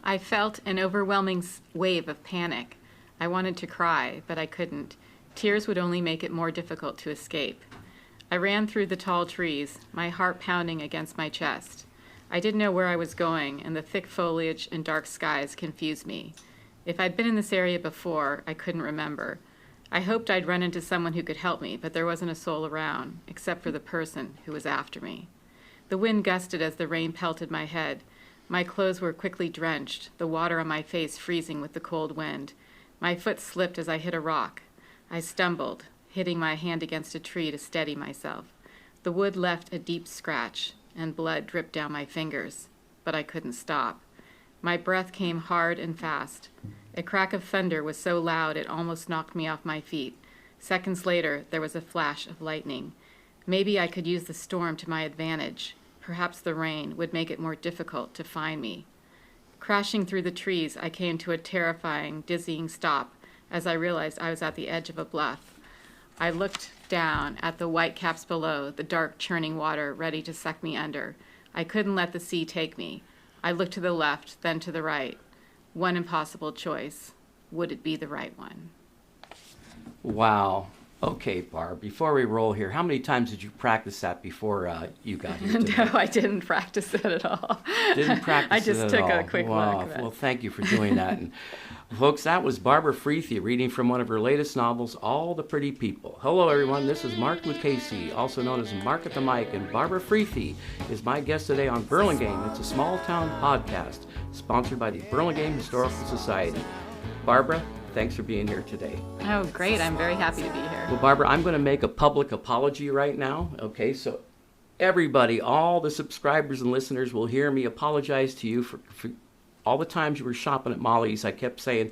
I felt an overwhelming wave of panic. I wanted to cry, but I couldn't. Tears would only make it more difficult to escape. I ran through the tall trees, my heart pounding against my chest. I didn't know where I was going, and the thick foliage and dark skies confused me. If I'd been in this area before, I couldn't remember. I hoped I'd run into someone who could help me, but there wasn't a soul around, except for the person who was after me. The wind gusted as the rain pelted my head. My clothes were quickly drenched, the water on my face freezing with the cold wind. My foot slipped as I hit a rock. I stumbled, hitting my hand against a tree to steady myself. The wood left a deep scratch, and blood dripped down my fingers, but I couldn't stop. My breath came hard and fast. A crack of thunder was so loud it almost knocked me off my feet. Seconds later, there was a flash of lightning. Maybe I could use the storm to my advantage. Perhaps the rain would make it more difficult to find me. Crashing through the trees, I came to a terrifying, dizzying stop as I realized I was at the edge of a bluff. I looked down at the white caps below, the dark, churning water ready to suck me under. I couldn't let the sea take me. I looked to the left, then to the right. One impossible choice. Would it be the right one? Wow. Okay, Barb, before we roll here, how many times did you practice that before you got here today? No, I didn't practice it at all. Didn't practice I just it took at all. a quick Wow. look. Well, thank you for doing that. And folks, that was Barbara Freethy reading from one of her latest novels, All the Pretty People. Hello, everyone. This is Mark Lucchese, also known as Mark at the Mic, and Barbara Freethy is my guest today on Burlingame. It's a small-town podcast sponsored by the Burlingame Historical Society. Barbara, thanks for being here today. Oh, great. I'm very happy to be here. Well, Barbara, I'm going to make a public apology right now. Okay, so everybody, all the subscribers and listeners will hear me apologize to you for all the times you were shopping at Molly's. I kept saying,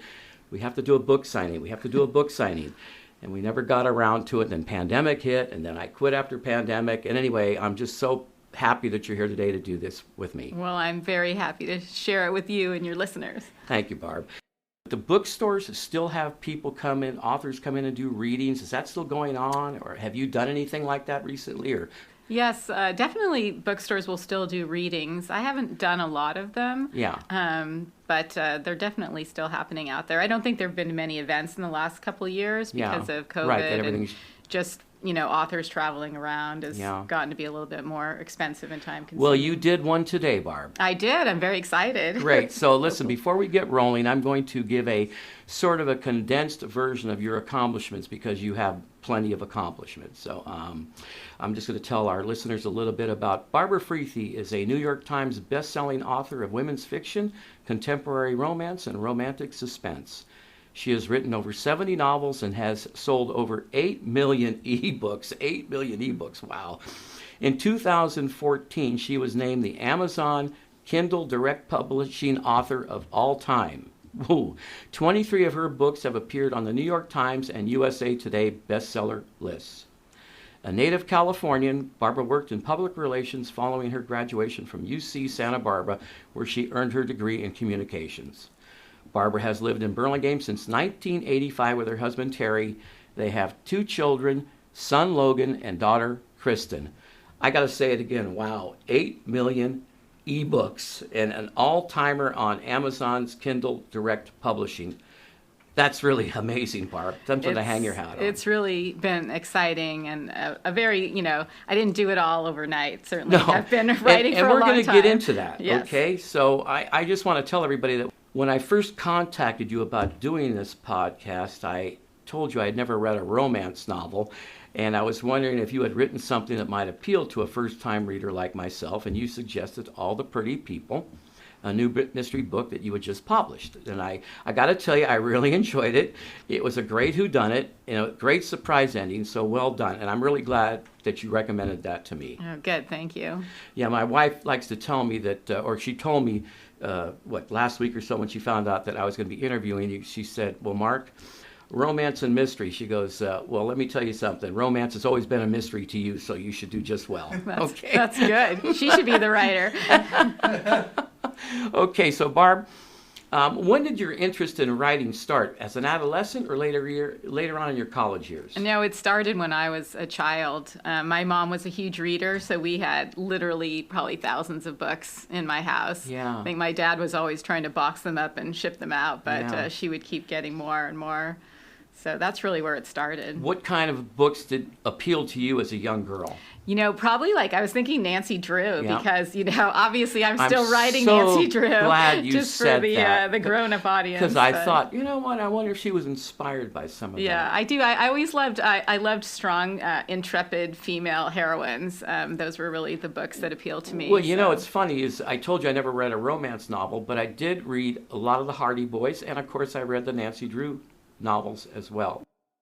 we have to do a book signing. We have to do a book signing. And we never got around to it. And then pandemic hit, and then I quit after pandemic. And anyway, I'm just so happy that you're here today to do this with me. Well, I'm very happy to share it with you and your listeners. Thank you, Barb. The bookstores still have people come in, authors come in and do readings. Is that still going on, or have you done anything like that recently? Or Yes, definitely bookstores will still do readings. I haven't done a lot of them. Yeah. But they're definitely still happening out there. I don't think there have been many events in the last couple of years because of COVID. Right, and just, authors traveling around has gotten to be a little bit more expensive and time-consuming. Well, you did one today, Barb. I did. I'm very excited. Great. So listen, before we get rolling, I'm going to give a sort of a condensed version of your accomplishments because you have plenty of accomplishments. So I'm just going to tell our listeners a little bit about Barbara Freethy is a New York Times best-selling author of women's fiction, contemporary romance, and romantic suspense. She has written over 70 novels and has sold over 8 million ebooks. 8 million ebooks, wow. In 2014, she was named the Amazon Kindle Direct Publishing Author of All Time. Woo. 23 of her books have appeared on the New York Times and USA Today bestseller lists. A native Californian, Barbara worked in public relations following her graduation from UC Santa Barbara, where she earned her degree in communications. Barbara has lived in Burlingame since 1985 with her husband Terry. They have 2 children, son Logan and daughter Kristen. I got to say it again, wow, 8 million ebooks and an all-timer on Amazon's Kindle Direct Publishing. That's really amazing, Barb. Something to hang your hat on. It's really been exciting and a very, I didn't do it all overnight. Certainly, I've been writing for a long time. And we're going to get into that, yes. Okay? So I just want to tell everybody that when I first contacted you about doing this podcast, I told you I'd never read a romance novel, and I was wondering if you had written something that might appeal to a first-time reader like myself, and you suggested All the Pretty People, a new mystery book that you had just published. And I got to tell you, I really enjoyed it. It was a great whodunit, great surprise ending, so well done. And I'm really glad that you recommended that to me. Oh, good, thank you. Yeah, my wife likes to tell me that, or she told me, last week or so when she found out that I was going to be interviewing you, she said, well, Mark, romance and mystery. She goes, well, let me tell you something. Romance has always been a mystery to you, so you should do just well. That's good. She should be the writer. Okay, so Barb, When did your interest in writing start? As an adolescent or later on in your college years? No, it started when I was a child. My mom was a huge reader, so we had literally probably thousands of books in my house. Yeah. I think my dad was always trying to box them up and ship them out, but Yeah. she would keep getting more and more. So that's really where it started. What kind of books did appeal to you as a young girl? Probably I was thinking Nancy Drew Yeah. because, obviously I'm still writing so Nancy Drew. Glad you just said for that. the grown-up audience. Because I thought, you know what, I wonder if she was inspired by some of Yeah, that. I do. I always loved, I loved strong, intrepid female heroines. Those were really the books that appealed to me. Well, it's funny, is I told you I never read a romance novel, but I did read a lot of the Hardy Boys, and of course I read the Nancy Drew novels as well.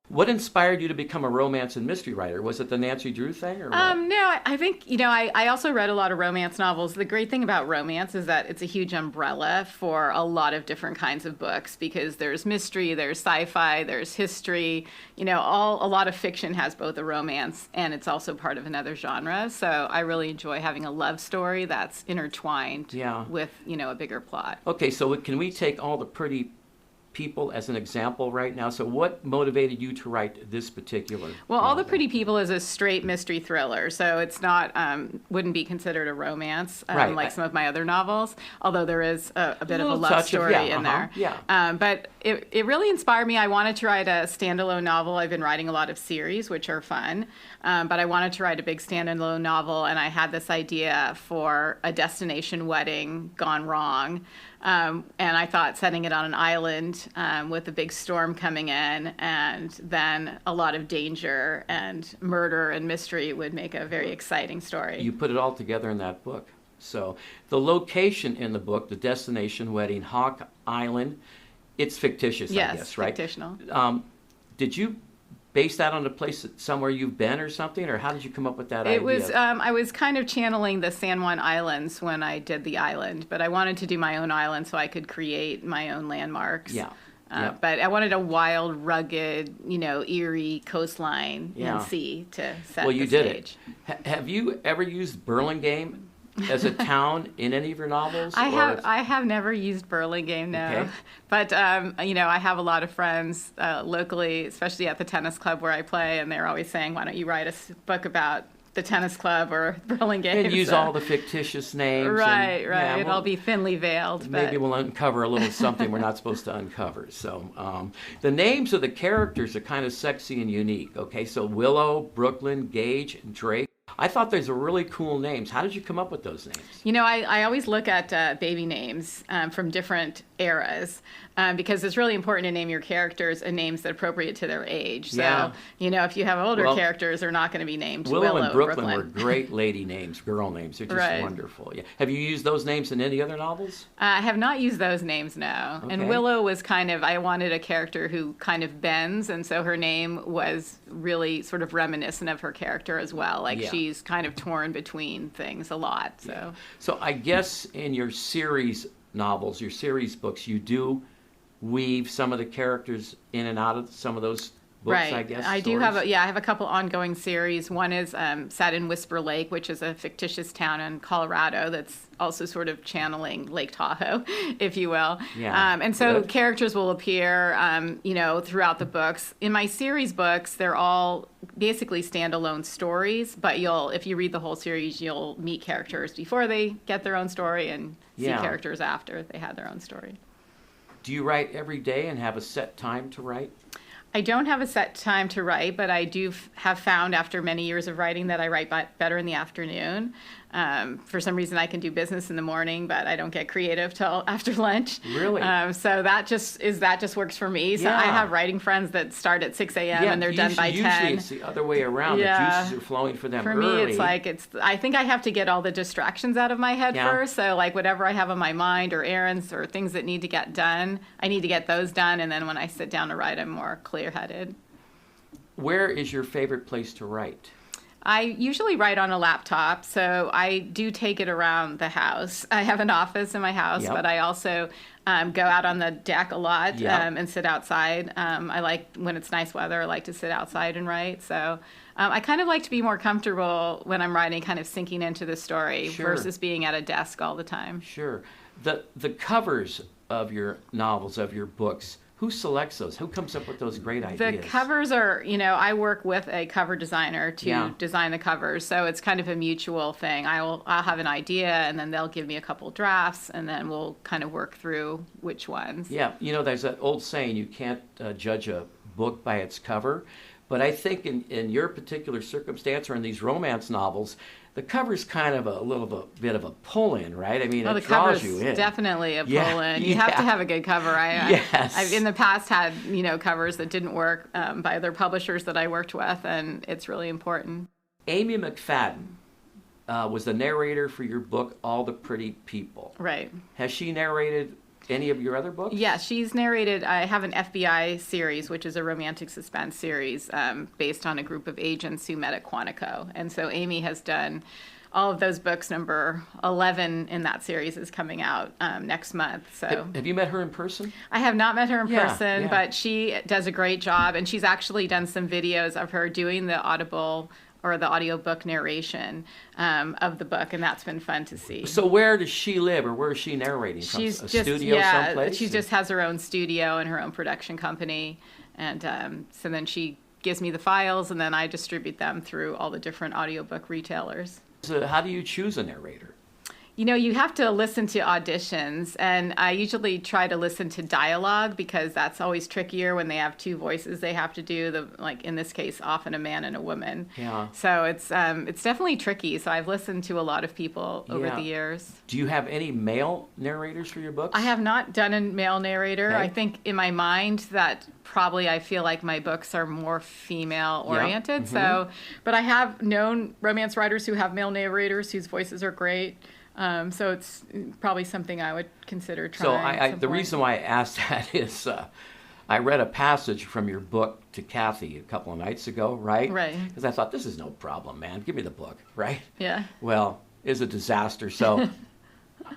What inspired you to become a romance and mystery writer? Was it the Nancy Drew thing or what? No, I think, I also read a lot of romance novels. The great thing about romance is that it's a huge umbrella for a lot of different kinds of books because there's mystery, there's sci-fi, there's history. A lot of fiction has both a romance and it's also part of another genre. So I really enjoy having a love story that's intertwined with, a bigger plot. Okay, so can we take all the pretty people as an example right now? So what motivated you to write this particular Well, novel? All the Pretty People is a straight mystery thriller, so it's not, wouldn't be considered a romance Right. like some of my other novels, although there is a bit of a little love touch of- story yeah, in there. yeah. But it really inspired me. I wanted to write a standalone novel. I've been writing a lot of series, which are fun, but I wanted to write a big standalone novel, and I had this idea for a destination wedding gone wrong. And I thought setting it on an island with a big storm coming in and then a lot of danger and murder and mystery would make a very exciting story. You put it all together in that book. So the location in the book, the destination wedding, Hawk Island, it's fictitious, I guess, right? Yes, fictional. Did you base that on a place somewhere you've been or something, or how did you come up with that idea? It was, I was kind of channeling the San Juan Islands when I did the island, but I wanted to do my own island so I could create my own landmarks. Yeah. But I wanted a wild, rugged, eerie coastline and sea to set Well, you the did stage. it. Have you ever used Burlingame as a town in any of your novels? I have never used Burlingame, no. Okay. But, I have a lot of friends locally, especially at the tennis club where I play, and they're always saying, why don't you write a book about the tennis club or Burlingame? And use all the fictitious names. Right. Yeah, It'll be thinly veiled. Maybe we'll uncover a little something we're not supposed to uncover. So the names of the characters are kind of sexy and unique. Okay, so Willow, Brooklyn, Gage, and Drake. I thought those were really cool names. How did you come up with those names? I always look at baby names from different eras because it's really important to name your characters and names that are appropriate to their age. So, if you have older characters, they're not going to be named Willow and Brooklyn Brooklyn. were great lady names, girl names. They're just wonderful. Yeah. Have you used those names in any other novels? I have not used those names, no. Okay. And Willow was I wanted a character who kind of bends, and so her name was really sort of reminiscent of her character as well. She's kind of torn between things a lot. So. Yeah. So I guess in your series novels, your series books, you do weave some of the characters in and out of some of those books, right. I guess. I do have I have a couple ongoing series. One is set in Whisper Lake, which is a fictitious town in Colorado that's also sort of channeling Lake Tahoe, if you will. Yeah. And so Good. characters will appear, throughout the books. In my series books, they're all basically standalone stories, but if you read the whole series, you'll meet characters before they get their own story and see characters after they had their own story. Do you write every day and have a set time to write? I don't have a set time to write, but I do have found after many years of writing that I write better in the afternoon. For some reason, I can do business in the morning, but I don't get creative till after lunch. Really? So that just works for me. So I have writing friends that start at 6 a.m. and they're done by 10. Usually it's the other way around. Yeah. The juices are flowing for them For early. me, I think I have to get all the distractions out of my head first. So whatever I have on my mind or errands or things that need to get done, I need to get those done. And then when I sit down to write, I'm more clear-headed. Where is your favorite place to write? I usually write on a laptop, so I do take it around the house. I have an office in my house, but I also go out on the deck a lot and sit outside. I like, when it's nice weather, I like to sit outside and write. So I kind of like to be more comfortable when I'm writing, kind of sinking into the story versus being at a desk all the time. Sure. The covers of your novels, of your books, who selects those? Who comes up with those great ideas? The covers are, I work with a cover designer to Yeah. design the covers, so it's kind of a mutual thing. I'll have an idea, and then they'll give me a couple drafts, and then we'll kind of work through which ones. Yeah, there's that old saying, you can't judge a book by its cover. But I think in your particular circumstance, or in these romance novels, the cover's kind of a bit of a pull-in, right? I mean, Well, it the draws cover's you in. definitely a Yeah, pull-in. You have to yeah. have a good cover. Yes. I've in the past had, covers that didn't work by other publishers that I worked with, and it's really important. Amy McFadden was the narrator for your book, All the Pretty People. Right. Has she narrated any of your other books? Yeah, she's narrated. I have an FBI series, which is a romantic suspense series based on a group of agents who met at Quantico. And so Amy has done all of those books. Number 11 in that series is coming out next month. So Have you met her in person? I have not met her in Yeah, person, yeah. but she does a great job. And she's actually done some videos of her doing the Audible or the audiobook narration of the book, and that's been fun to see. So where does she live, or where is she narrating from? She's A just studio someplace? she just has her own studio and her own production company, and so then she gives me the files, and then I distribute them through all the different audiobook retailers. So how do you choose a narrator? You have to listen to auditions, and I usually try to listen to dialogue because that's always trickier when they have two voices they have to do, like in this case, often a man and a woman. Yeah. So it's definitely tricky. So I've listened to a lot of people over Yeah. the years. Do you have any male narrators for your books? I have not done a male narrator. Okay. I think in my mind that probably I feel like my books are more female oriented. So, but I have known romance writers who have male narrators whose voices are great. So it's probably something I would consider trying. So at some the point. reason why I asked that is I read a passage from your book to Kathy a couple of nights ago, right? Right. Because I thought, this is no problem, man. Give me the book, right? Yeah. Well, it's a disaster, so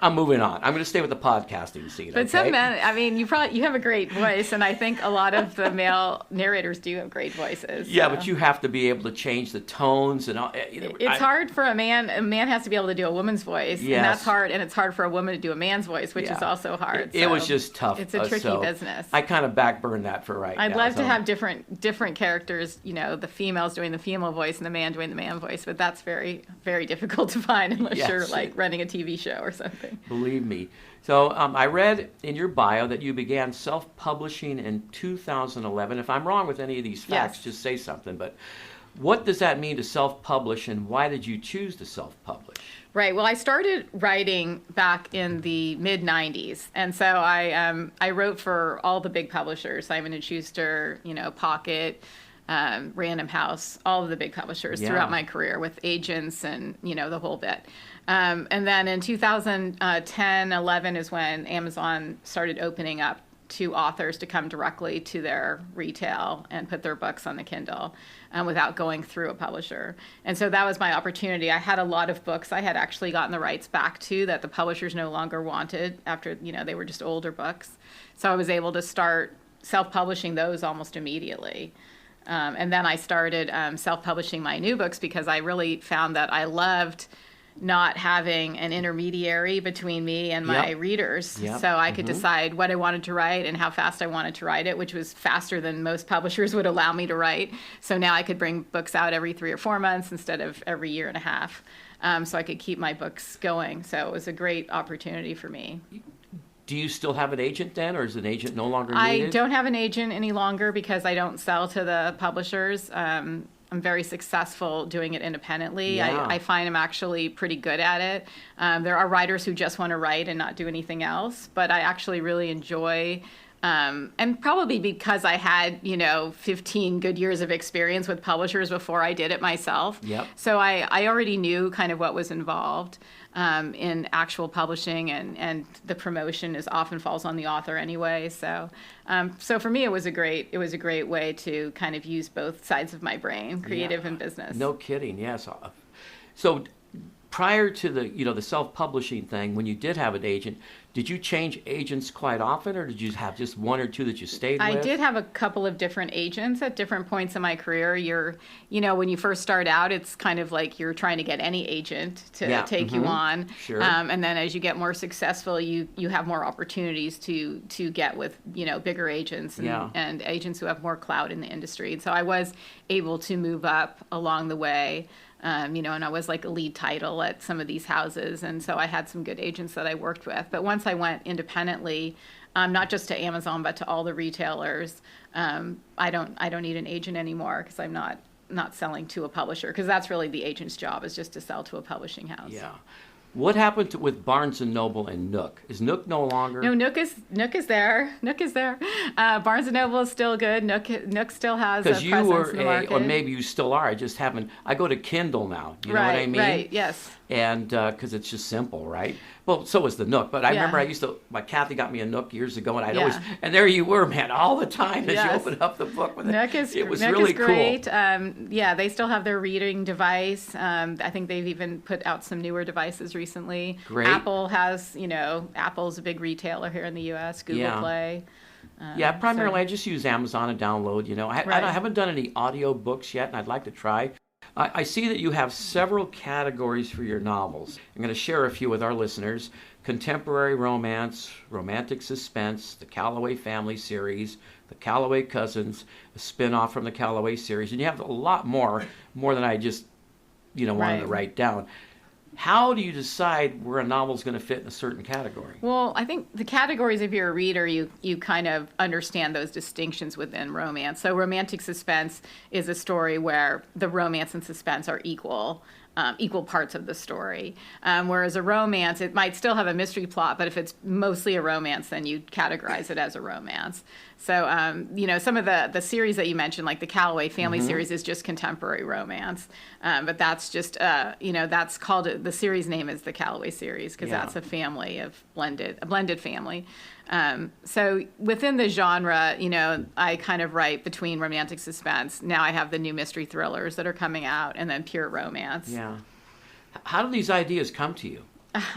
I'm moving on. I'm going to stay with the podcasting scene. But okay? some men, I mean, you have a great voice, and I think a lot of the male narrators do have great voices. Yeah, so. but you have to be able to change the tones and all. It's hard for a man. A man has to be able to do a woman's voice, Yes. and that's hard. And it's hard for a woman to do a man's voice, which Yeah. is also hard. It was so just tough. It's a tricky so business. I kind of backburned that for right now. I'd love to so- have different characters. The females doing the female voice and the man doing the man voice, but that's very, very difficult to find unless Yes. you're like running a TV show or something. Believe me. So I read in your bio that you began self-publishing in 2011. If I'm wrong with any of these facts, Yes. just say something. But what does that mean to self-publish, and why did you choose to self-publish? Right. Well, I started writing back in the mid '90s, and so I wrote for all the big publishers: Simon & Schuster, Pocket, Random House, all of the big publishers Yeah. throughout my career with agents and the whole bit. And then in 2010, 11 is when Amazon started opening up to authors to come directly to their retail and put their books on the Kindle without going through a publisher. And so that was my opportunity. I had a lot of books I had actually gotten the rights back to that the publishers no longer wanted after, they were just older books. So I was able to start self-publishing those almost immediately. And then I started self-publishing my new books because I really found that I loved not having an intermediary between me and my Yep. readers. Yep. So I could decide what I wanted to write and how fast I wanted to write it, which was faster than most publishers would allow me to write. So now I could bring books out every 3 or 4 months instead of every year and a half. So I could keep my books going. So it was a great opportunity for me. Do you still have an agent then, or is an agent no longer I needed? don't have an agent any longer because I don't sell to the publishers. I'm very successful doing it independently. Yeah. I find I'm actually pretty good at it. There are writers who just want to write and not do anything else, but I actually really enjoy and probably because I had, 15 good years of experience with publishers before I did it myself. Yep. So I already knew kind of what was involved in actual publishing, and the promotion often falls on the author anyway. So for me, it was a great way to kind of use both sides of my brain, creative and business. No kidding, yes. So prior to the self-publishing thing, when you did have an agent, did you change agents quite often, or did you have just one or two that you stayed with? I did have a couple of different agents at different points in my career. When you first start out, it's kind of like you're trying to get any agent to take you on. Sure. And then as you get more successful, you have more opportunities to get with, bigger agents and agents who have more clout in the industry. And so I was able to move up along the way. And I was like a lead title at some of these houses. And so I had some good agents that I worked with. But once I went independently, not just to Amazon, but to all the retailers, I don't need an agent anymore because I'm not selling to a publisher, because that's really the agent's job, is just to sell to a publishing house. Yeah. What happened with Barnes & Noble and Nook? Is Nook no longer? No, Nook is there. Nook is there. Barnes & Noble is still good. Nook still has a presence in the market. Or maybe you still are. I go to Kindle now. You know what I mean? Right, yes. And because it's just simple, right? Well, so is the Nook. But I remember Kathy got me a Nook years ago, and and there you were, man, all the time as you open up the book with Nook it. It was Nook really is great. cool. They still have their reading device. I think they've even put out some newer devices recently. Great. Apple has, Apple's a big retailer here in the U.S. Google Play. Primarily I just use Amazon and download. I haven't done any audio books yet, and I'd like to try. I see that you have several categories for your novels. I'm going to share a few with our listeners. Contemporary romance, romantic suspense, the Calloway family series, the Calloway cousins, a spin-off from the Calloway series, and you have a lot more than I just wanted to write down. How do you decide where a novel is going to fit in a certain category? Well, I think the categories, if you're a reader, you kind of understand those distinctions within romance. So romantic suspense is a story where the romance and suspense are equal parts of the story. Whereas a romance, it might still have a mystery plot, but if it's mostly a romance, then you categorize it as a romance. So, some of the series that you mentioned, like the Calloway family series, is just contemporary romance. But that's just, that's called, the series name is the Calloway series, because that's a family of a blended family. So within the genre, I kind of write between romantic suspense. Now I have the new mystery thrillers that are coming out, and then pure romance. Yeah. How do these ideas come to you?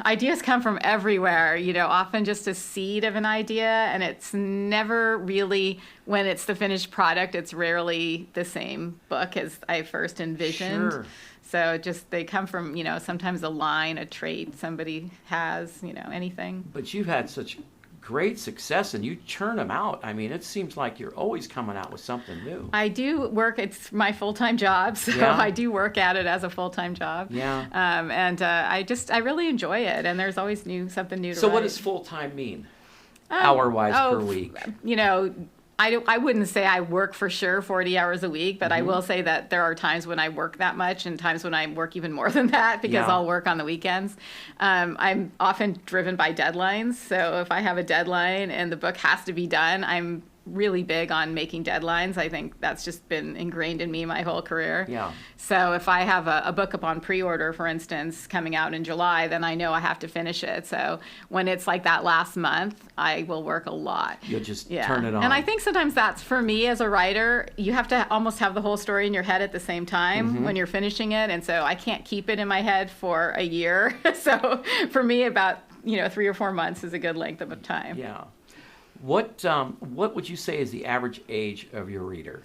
Ideas come from everywhere, often just a seed of an idea, and it's never really, when it's the finished product, it's rarely the same book as I first envisioned. Sure. So they come from, sometimes a line, a trait somebody has, anything. But you've had such great success, and you churn them out. I mean, it seems like you're always coming out with something new. I do work. It's my full-time job, so I do work at it as a full-time job. Yeah. I really enjoy it, and there's always something new to So write. what does full-time mean, hour-wise per week? I wouldn't say I work for sure 40 hours a week, but I will say that there are times when I work that much and times when I work even more than that, because I'll work on the weekends. I'm often driven by deadlines. So if I have a deadline and the book has to be done, I'm really big on making deadlines. I think that's just been ingrained in me my whole career. Yeah. So if I have a book up on pre-order, for instance, coming out in July, then I know I have to finish it. So when it's like that last month, I will work a lot. You'll just turn it on. And I think sometimes that's, for me as a writer, you have to almost have the whole story in your head at the same time when you're finishing it. And so I can't keep it in my head for a year. So for me, about 3 or 4 months is a good length of time. Yeah. What would you say is the average age of your reader?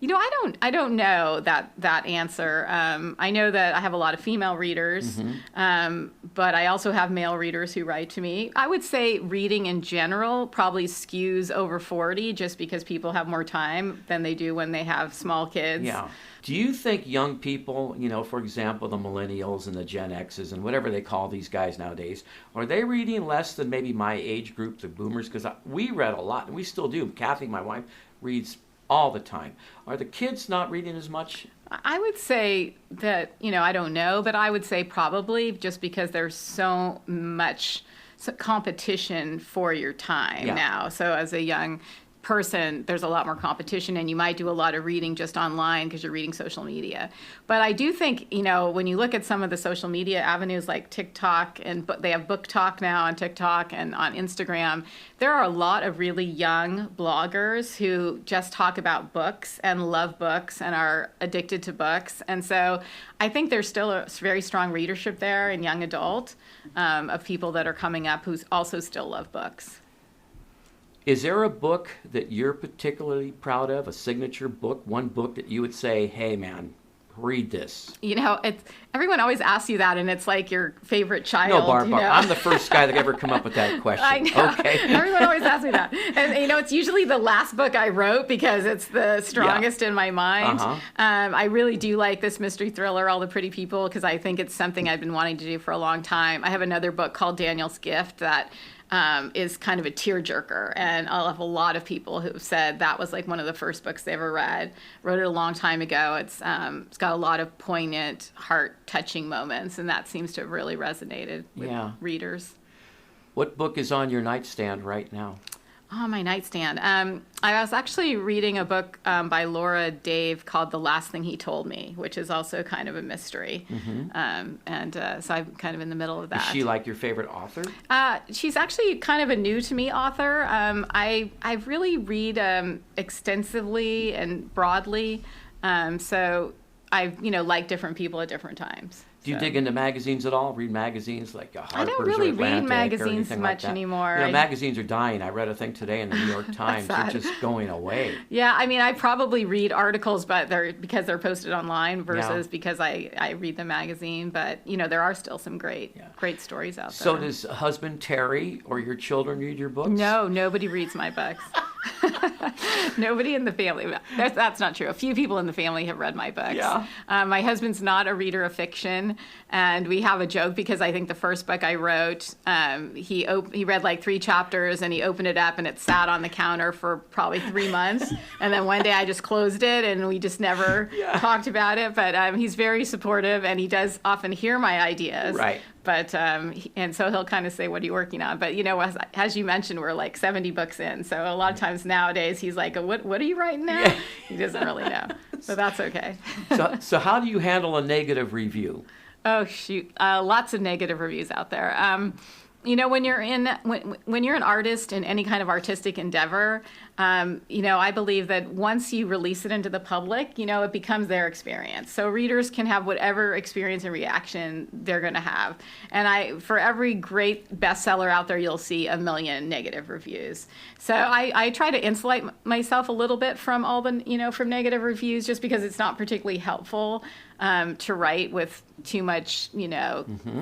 I don't know that answer. I know that I have a lot of female readers, but I also have male readers who write to me. I would say reading in general probably skews over 40, just because people have more time than they do when they have small kids. Yeah. Do you think young people, for example, the millennials and the Gen X's and whatever they call these guys nowadays, are they reading less than maybe my age group, the boomers? Because we read a lot, and we still do. Kathy, my wife, reads all the time. Are the kids not reading as much? I would say that, I don't know, but I would say probably, just because there's so much competition for your time now. So as a young person, there's a lot more competition, and you might do a lot of reading just online because you're reading social media. But I do think, when you look at some of the social media avenues like TikTok, and they have Book Talk now on TikTok and on Instagram, there are a lot of really young bloggers who just talk about books and love books and are addicted to books. And so I think there's still a very strong readership there in young adult of people that are coming up who also still love books. Is there a book that you're particularly proud of, a signature book, one book that you would say, hey, man, read this? Everyone always asks you that, and it's like your favorite child. No, Barb, I'm the first guy that ever come up with that question. I know. Okay. Everyone always asks me that. And, it's usually the last book I wrote because it's the strongest in my mind. Uh-huh. I really do like this mystery thriller, All the Pretty People, because I think it's something I've been wanting to do for a long time. I have another book called Daniel's Gift that is kind of a tearjerker, and I'll have a lot of people who've said that was like one of the first books they ever read. Wrote it a long time ago. It's got a lot of poignant, heart-touching moments, and that seems to have really resonated with readers. What book is on your nightstand right now? Oh, my nightstand. I was actually reading a book by Laura Dave called The Last Thing He Told Me, which is also kind of a mystery. Mm-hmm. So I'm kind of in the middle of that. Is she like your favorite author? She's actually kind of a new to me author. I really read extensively and broadly. So I like different people at different times. Do you dig into magazines at all? Read magazines like Harper's I don't really or Atlantic read magazines or much like anymore. Magazines are dying. I read a thing today in the New York Times. They're just going away. Yeah, I probably read articles, but because they're posted online versus because I read the magazine. But, there are still some great stories out there. So does husband Terry or your children read your books? No, nobody reads my books. Nobody in the family. That's not true. A few people in the family have read my books. Yeah. My husband's not a reader of fiction, and we have a joke because I think the first book I wrote, he read like 3 chapters, and he opened it up, and it sat on the counter for probably 3 months, and then one day I just closed it, and we just never talked about it. But he's very supportive, and he does often hear my ideas. Right. But and so he'll kind of say, "What are you working on?" But as you mentioned, we're like 70 books in, so a lot of times nowadays he's like, "What are you writing now?" Yeah. He doesn't really know, but that's okay. So how do you handle a negative review? Oh shoot, lots of negative reviews out there. When you're an artist in any kind of artistic endeavor, I believe that once you release it into the public, it becomes their experience. So readers can have whatever experience and reaction they're going to have. And for every great bestseller out there, you'll see a million negative reviews. So I try to insulate myself a little bit from all the, from negative reviews, just because it's not particularly helpful to write with too much,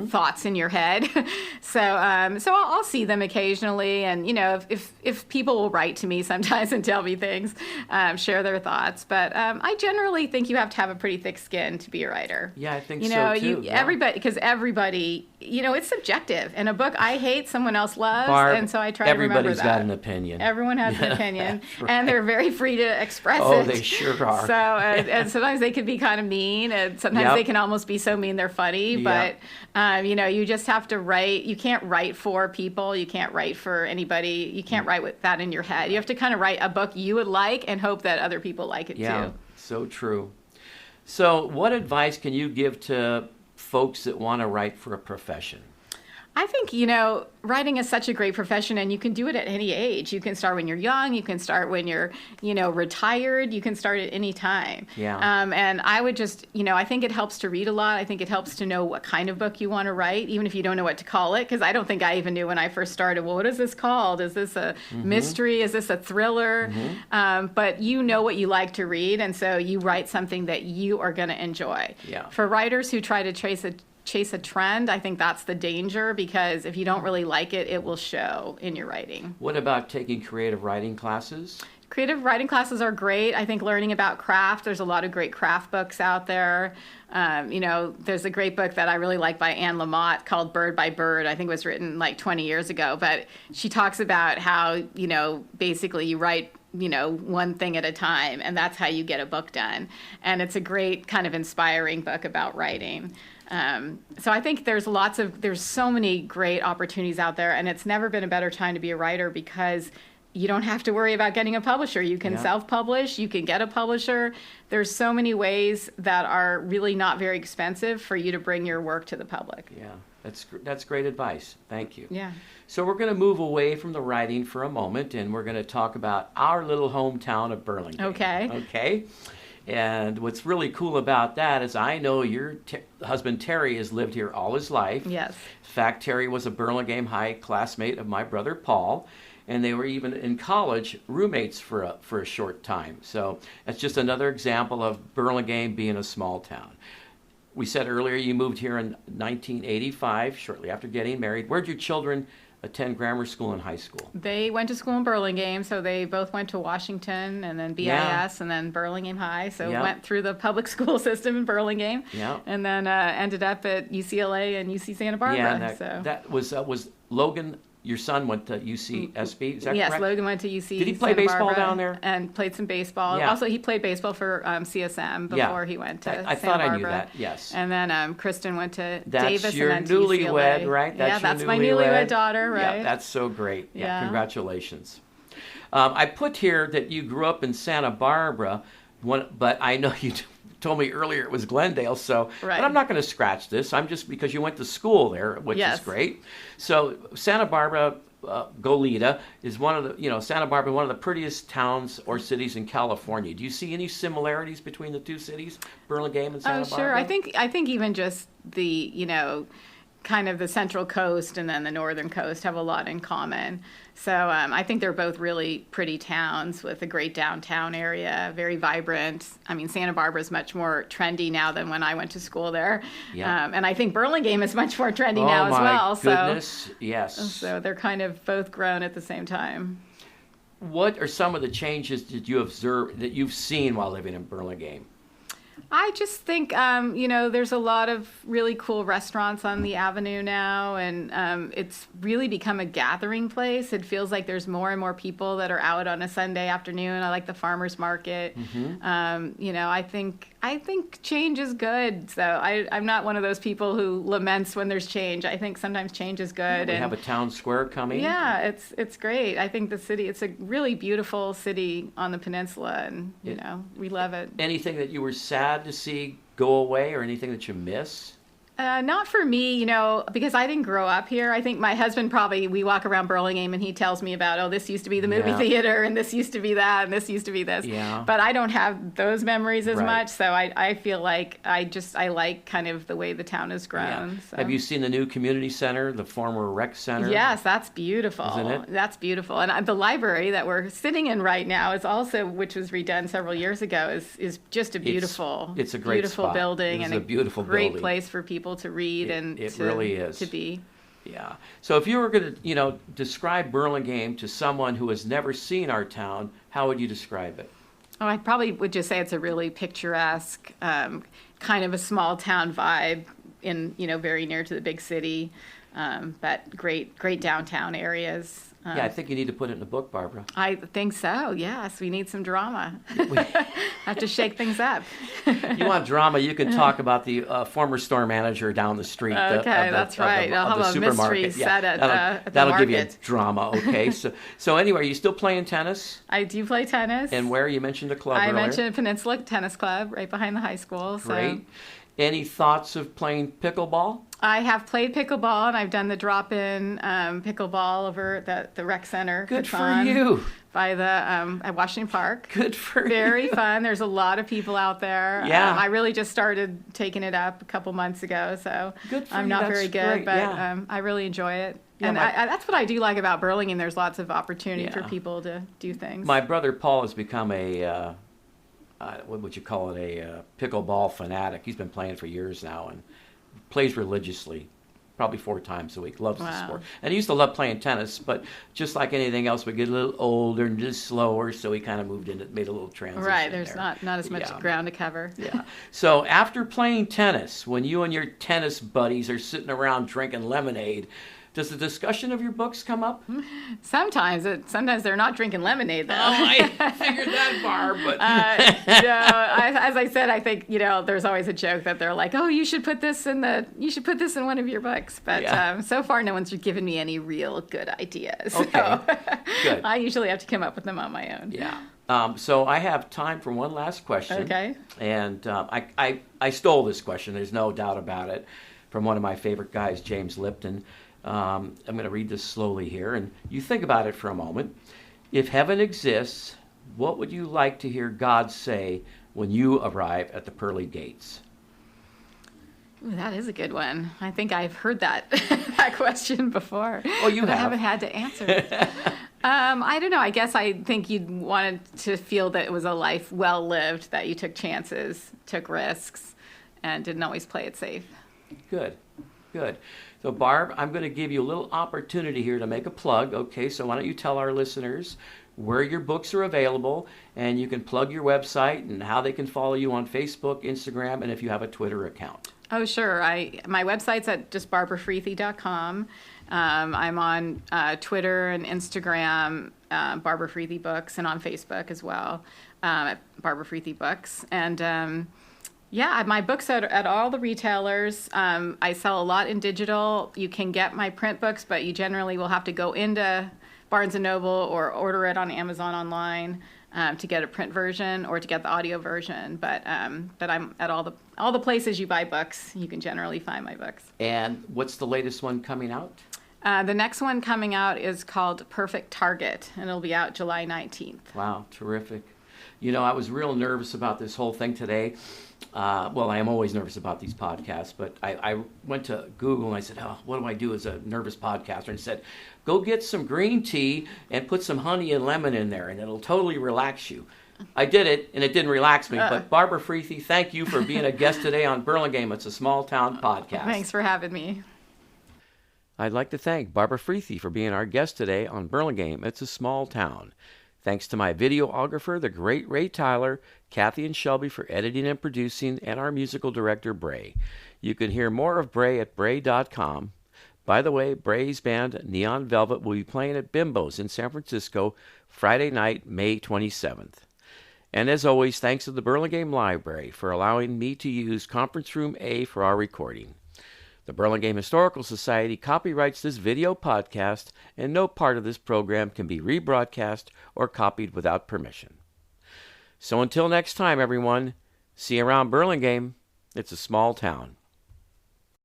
thoughts in your head. So I'll see them occasionally, and if people will write to me sometimes and tell me things, share their thoughts. But I generally think you have to have a pretty thick skin to be a writer. Yeah, I think so too. Everybody, it's subjective. And a book I hate, someone else loves, Barb, and so I try to remember that. Everybody's got an opinion. Everyone has an opinion, right. And they're very free to express it. Oh, they sure are. So, and sometimes they can be kind of mean, and sometimes they can almost be so mean they're funny. But, you just have to write. You can't write for people. You can't write for anybody. You can't write with that in your head. You have to kind of write a book you would like and hope that other people like it too. So true. So what advice can you give to folks that want to write for a profession? I think, writing is such a great profession, and you can do it at any age. You can start when you're young. You can start when you're, retired. You can start at any time. Yeah. And I would just, I think it helps to read a lot. I think it helps to know what kind of book you want to write, even if you don't know what to call it, because I don't think I even knew when I first started, well, what is this called? Is this a mystery? Is this a thriller? But you know what you like to read, and so you write something that you are going to enjoy. Yeah. For writers who try to chase a trend, I think that's the danger, because if you don't really like it, it will show in your writing. What about taking creative writing classes? Creative writing classes are great. I think learning about craft, there's a lot of great craft books out there. There's a great book that I really like by Anne Lamott called Bird by Bird. I think it was written like 20 years ago, but she talks about how, basically you write one thing at a time, and that's how you get a book done. And it's a great kind of inspiring book about writing. So I think there's so many great opportunities out there, and it's never been a better time to be a writer, because you don't have to worry about getting a publisher. You can self-publish, you can get a publisher. There's so many ways that are really not very expensive for you to bring your work to the public. Yeah, that's great advice. Thank you. Yeah. So we're going to move away from the writing for a moment, and we're going to talk about our little hometown of Burlingame. Okay. And what's really cool about that is I know your husband Terry has lived here all his life. Yes. In fact, Terry was a Burlingame High classmate of my brother Paul, and they were even in college roommates for a short time. So that's just another example of Burlingame being a small town. We said earlier you moved here in 1985, shortly after getting married. Where'd your children attend grammar school and high school? They went to school in Burlingame, so they both went to Washington and then BIS and then Burlingame High. So went through the public school system in Burlingame, and then ended up at UCLA and UC Santa Barbara. Yeah, that was Logan. Your son went to UCSB, is that yes, correct? Logan went to UC. Did he play Santa baseball Barbara down there? And played some baseball. Yeah. Also, he played baseball for CSM before he went to I Santa thought Barbara. I knew that, yes. And then Kristen went to That's Davis your and then to newlywed, UCLA. right? That's my newlywed daughter, right? Yeah, that's so great. Yeah, Yeah. congratulations. I put here that you grew up in Santa Barbara, but I know you told me earlier it was Glendale, so but I'm not going to scratch this. I'm just because you went to school there, which is great. So Santa Barbara, Goleta is one of the, Santa Barbara, one of the prettiest towns or cities in California. Do you see any similarities between the two cities, Burlingame and Santa Barbara? Sure. I think even just the, kind of the central coast and then the northern coast have a lot in common. So I think they're both really pretty towns with a great downtown area, very vibrant. I mean, Santa Barbara is much more trendy now than when I went to school there. Yeah. And I think Burlingame is much more trendy now as well. Oh, my goodness, yes. So they're kind of both grown at the same time. What are some of the changes that you observe, that you've seen while living in Burlingame? I just think, there's a lot of really cool restaurants on the avenue now, and it's really become a gathering place. It feels like there's more and more people that are out on a Sunday afternoon. I like the farmers market. Mm-hmm. I think change is good. So I'm not one of those people who laments when there's change. I think sometimes change is good. We have a town square coming. Yeah, it's great. I think the city, it's a really beautiful city on the peninsula, and we love it. Anything that you were sad to see go away, or anything that you miss? Not for me, because I didn't grow up here. I think my husband we walk around Burlingame and he tells me about, this used to be the movie theater, and this used to be that, and this used to be this. Yeah. But I don't have those memories as much, so I feel like I like kind of the way the town has grown. Yeah. So. Have you seen the new community center, the former rec center? Yes, that's beautiful. Isn't it? That's beautiful. And the library that we're sitting in right now is also, which was redone several years ago, is just a beautiful, it's a great beautiful spot. building, and a beautiful great building. place for people to read it really is. To be. Yeah. So if you were going to, describe Burlingame to someone who has never seen our town, how would you describe it? Oh, I probably would just say it's a really picturesque, kind of a small town vibe in, very near to the big city, but great downtown areas. Yeah, I think you need to put it in a book, Barbara. I think so, yes. We need some drama. Have to shake things up. You want drama, you can talk about the former store manager down the street. That's right. I'll have a mystery set at the market. That'll give you drama, okay? So anyway, are you still playing tennis? I do play tennis. And where? You mentioned a club earlier. I mentioned Peninsula Tennis Club right behind the high school. Great. Any thoughts of playing pickleball? I have played pickleball, and I've done the drop-in pickleball over at the rec center. Good for you. By the at Washington Park. Good for you. Very fun. There's a lot of people out there. Yeah. I really just started taking it up a couple months ago, so I'm not very good, but I really enjoy it. Yeah, and that's what I do like about Burlingame. There's lots of opportunity for people to do things. My brother Paul has become a what would you call it, a pickleball fanatic. He's been playing for years now and plays religiously, probably 4 times a week, loves the sport. And he used to love playing tennis, but just like anything else, we get a little older and just slower, so he kind of moved in, made a little transition. Right, there's not as much ground to cover. Yeah. So after playing tennis, when you and your tennis buddies are sitting around drinking lemonade, Does the discussion of your books come up? Sometimes they're not drinking lemonade though. I figured that, Barb. But As I said, I think there's always a joke that they're like, "Oh, you should put this in one of your books." But so far, no one's given me any real good ideas. Okay, So good. I usually have to come up with them on my own. Yeah. So I have time for one last question. Okay. And I stole this question. There's no doubt about it, from one of my favorite guys, James Lipton. I'm going to read this slowly here, and you think about it for a moment. If heaven exists, what would you like to hear God say when you arrive at the pearly gates? Ooh, that is a good one. I think I've heard that question before. Oh, you but have? I haven't had to answer it. I don't know. I guess I think you'd wanted to feel that it was a life well lived, that you took chances, took risks, and didn't always play it safe. Good. So, Barb, I'm going to give you a little opportunity here to make a plug. Okay, so why don't you tell our listeners where your books are available, and you can plug your website and how they can follow you on Facebook, Instagram, and if you have a Twitter account. Oh, sure. My website's at just barbarafreethy.com. I'm on Twitter and Instagram, Barbara Freethy Books, and on Facebook as well, at Barbara Freethy Books. And my books are at all the retailers. I sell a lot in digital. You can get my print books, but you generally will have to go into Barnes & Noble or order it on Amazon online to get a print version or to get the audio version. But I'm at all the places you buy books. You can generally find my books. And what's the latest one coming out? The next one coming out is called Perfect Target, and it'll be out July 19th. Wow, terrific. I was real nervous about this whole thing today. I am always nervous about these podcasts, but I went to Google and I said, what do I do as a nervous podcaster? And it said, go get some green tea and put some honey and lemon in there, and it'll totally relax you. I did it, and it didn't relax me. But Barbara Freethy, thank you for being a guest today on Burlingame. It's a small town podcast. Thanks for having me. I'd like to thank Barbara Freethy for being our guest today on Burlingame. It's a small town. Thanks to my videographer, the great Ray Tyler, Kathy and Shelby for editing and producing, and our musical director, Bray. You can hear more of Bray at bray.com. By the way, Bray's band Neon Velvet will be playing at Bimbo's in San Francisco Friday night, May 27th. And as always, thanks to the Burlingame Library for allowing me to use Conference Room A for our recording. The Burlingame Historical Society copyrights this video podcast, and no part of this program can be rebroadcast or copied without permission. So until next time, everyone, see you around Burlingame. It's a small town.